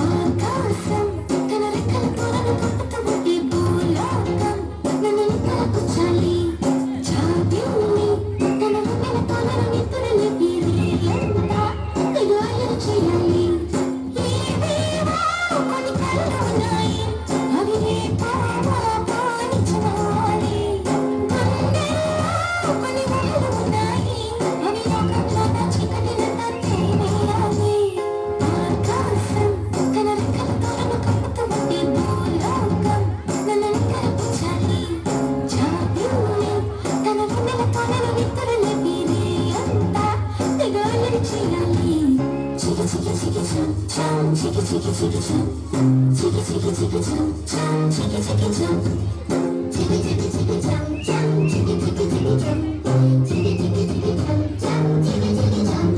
ఆకాశం తన రెక్కల తోలను కప్పుతూ ఉంటే భూలోకం నన్ను తాకుచాలి జాబిల్లి తన వెన్నెల తోలను నిద్రలు వీరియంతా ఎగోయలు చేయాలి ఏవేవో కొన్ని కళ్ళు ఉన్నాయి అవి రేపో పానించాలి గుండెల్లో కొన్ని ఊహలు ఉన్నాయి అవి లోకంలో నా చీకటినంతా తేనేయాలి ఆకాశం తన రెక్కల తోలను కప్పుతూ ఉంటే భూలోకం నన్ను కనిపించాలి జాబిల్లి తన వెన్నెల తోలను నిద్రలు వీరియంతా ఎగోయలు చేయాలి చికి చికి చికి చం చం చికి చికి చికి చం చికి చికి చికి చం చం చికి చికి చం చికి చికి చికి చం చం చికి చికి చికి చం చికి చికి చికి చం చం చికి చికి చం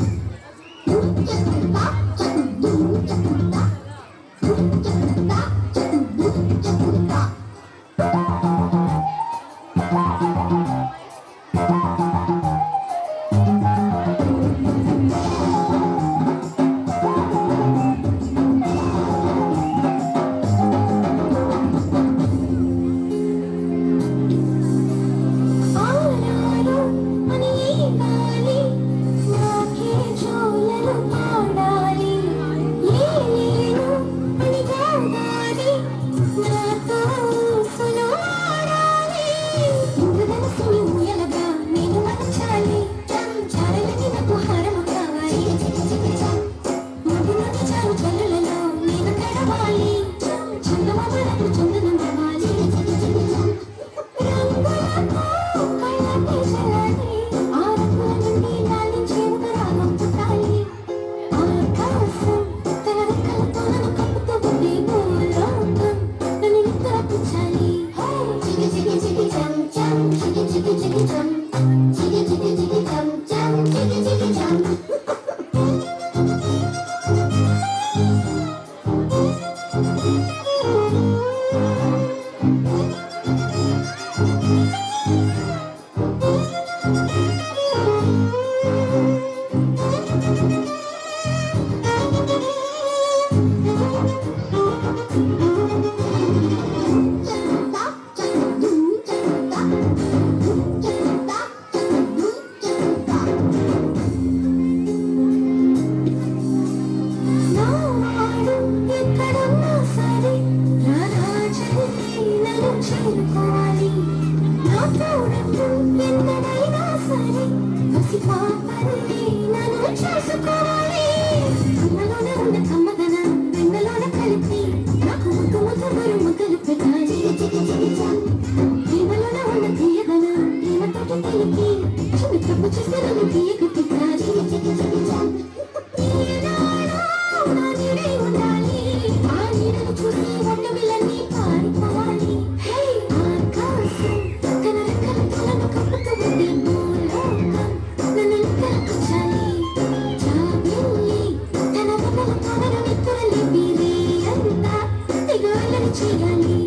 ఆరారు అని గాలి నాకే జోలలు పాడాలి ఏలేను అని గాలి నాతో సులువాడాలి ఇంద్రధనుసుని ఊయలగా నేను మలచాలి చారలకి నాకు హారము కావాలి మగునుని చాలు చల్లులలో నేను తడవాలి చందమామలకు చందనం కావాలి రంగులకు కళ్ళకి చల్లాలి ఆ రంగుల నుండి లాలించే ఒక రాగం పుట్టాలి ఆకాశం తన రెక్కల తోలను కప్పుతూ ఉండే భూలోకం నన్ను నిద్రపుచ్చాలి చికి చికి చికి చం చం చికి చికి చికి చం చికి చికి చికి చం చం చికి చికి చం నావాడు ఎక్కడున్నా సరే నా రాజుని నన్ను చేరుకోవాలి నా తోడెప్పుడు ఎక్కడైనా సరే పసి పాపని నన్ను చేసుకోవాలి అమ్మలోన ఉన్న కమ్మదనం వెన్నలోన కలిపి నాకు ముద్దు ముద్దు ముద్దలు పెట్టాలి ప్రేమలోన ఉన్న తీయదనం ప్రేమతోటి తెలిపి చిన్న తప్పు చేస్తే నన్ను తీయకు తిట్టాలి ఈనాడు నా నీడే ఉండాలి ఆ నీడను చూసి ఒంటమిలన్నీ పారిపోవాలి హే ఆకాశం తన రెక్కల తోలను కప్పుతూ ఉండే భూలోకం నన్ను కనిపించాలి జాబిల్లి తన వెన్నెల తోలను నిద్రలు వీరియంతా ఎగోయలు చేయాలి